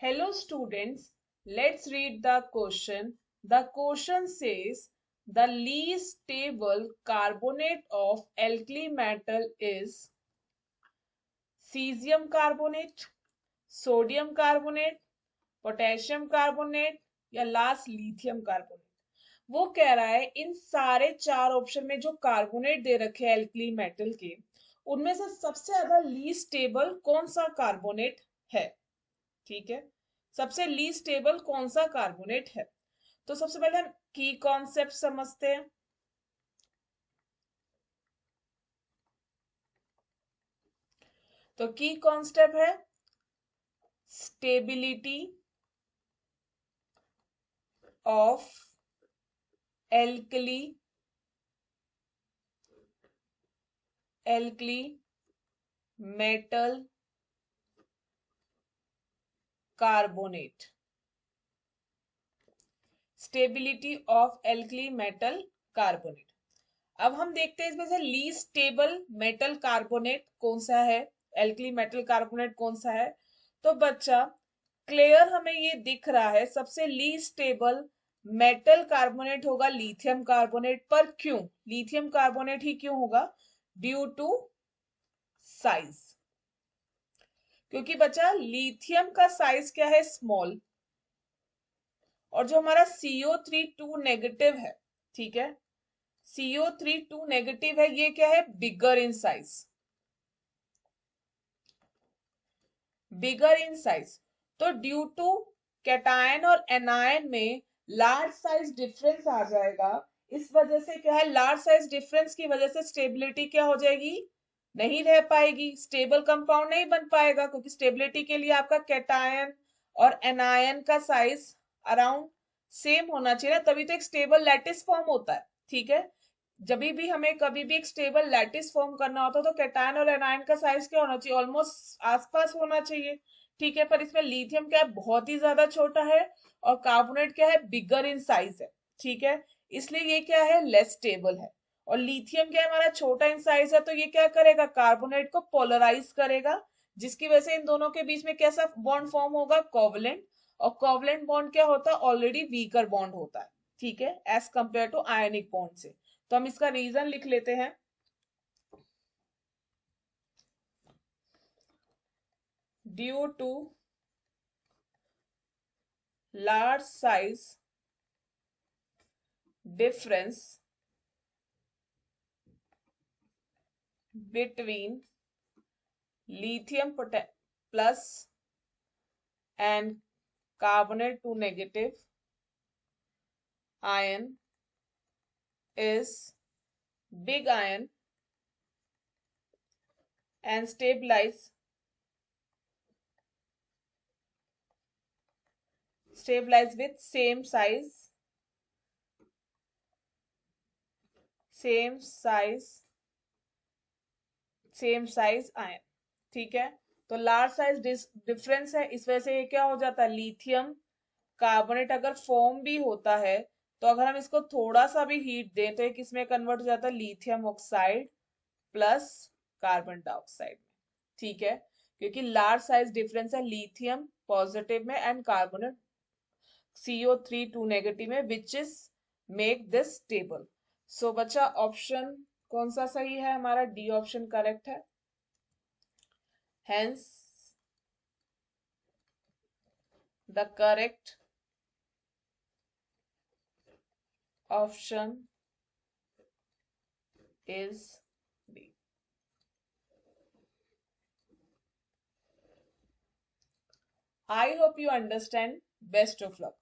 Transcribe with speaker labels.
Speaker 1: Hello students, let's read the question. The question says the least stable carbonate of alkali metal is cesium carbonate, sodium carbonate, potassium carbonate या last lithium carbonate. वो कह रहा है इन सारे चार option में जो कार्बोनेट दे रखे हैं एल्कली मेटल के, उनमें से सबसे ज्यादा लीस्ट स्टेबल कौन सा कार्बोनेट है। ठीक है, सबसे लीस्ट स्टेबल कौन सा कार्बोनेट है। तो सबसे पहले हम की कॉन्सेप्ट समझते हैं। तो की कॉन्सेप्ट है stability of alkali metal carbonate, stability of alkali metal carbonate. अब हम देखते हैं इसमें से लीस्ट स्टेबल मेटल कार्बोनेट कौन सा है, एल्कली मेटल कार्बोनेट कौन सा है। तो बच्चा क्लियर हमें ये दिख रहा है सबसे लीस्ट स्टेबल मेटल कार्बोनेट होगा लिथियम कार्बोनेट। पर क्यों लिथियम कार्बोनेट ही क्यों होगा? Due to size. क्योंकि बच्चा लिथियम का साइज क्या है? स्मॉल। और जो हमारा CO3 2 नेगेटिव है, ठीक है, CO3 2 नेगेटिव है, ये क्या है? Bigger in size, bigger in size. तो ड्यू टू कैटायन और एनायन में लार्ज साइज डिफरेंस आ जाएगा। इस वजह से क्या है, लार्ज साइज डिफरेंस की वजह से स्टेबिलिटी क्या हो जाएगी? नहीं रह पाएगी, स्टेबल कंपाउंड नहीं बन पाएगा। क्योंकि स्टेबिलिटी के लिए आपका कैटायन और एनायन का साइज अराउंड सेम होना चाहिए ना, तभी तो एक स्टेबल लैटिस फॉर्म होता है। ठीक है, जब भी हमें कभी भी एक स्टेबल लैटिस फॉर्म करना होता है तो कैटायन और एनायन का साइज क्या होना चाहिए? ऑलमोस्ट आसपास होना चाहिए। ठीक है, पर इसमें लिथियम क्या है? बहुत ही ज्यादा छोटा है। और कार्बोनेट क्या है? बिगर इन साइज है। ठीक है, इसलिए ये क्या है? लेस स्टेबल है। और लिथियम क्या है? हमारा छोटा इन साइज है, तो ये क्या करेगा? कार्बोनेट को पोलराइज करेगा, जिसकी वजह से इन दोनों के बीच में कैसा बॉन्ड फॉर्म होगा? कोवलेंट। और कोवलेंट बॉन्ड क्या होता है? ऑलरेडी वीकर बॉन्ड होता है। ठीक है, as compare to ionic bond से। तो हम इसका रीजन लिख लेते हैं। Due to large size difference between lithium plus and carbonate 2 negative ion is big ion and stabilize with same size ion. ठीक है, तो लार्ज साइज डिफरेंस है, इस वजह से ये क्या हो जाता है? लिथियम कार्बोनेट अगर फॉर्म भी होता है तो अगर हम इसको थोड़ा सा भी हीट दें तो ये किसमें कन्वर्ट हो जाता है? Lithium oxide plus carbon dioxide में। ठीक है, क्योंकि लार्ज साइज डिफरेंस है लिथियम पॉजिटिव में एंड कार्बोनेट CO3 2 नेगेटिव में, which is make this stable. So बच्चा ऑप्शन कौन सा सही है? हमारा डी ऑप्शन करेक्ट है। Hence, the correct option is B. I hope you understand. Best of luck.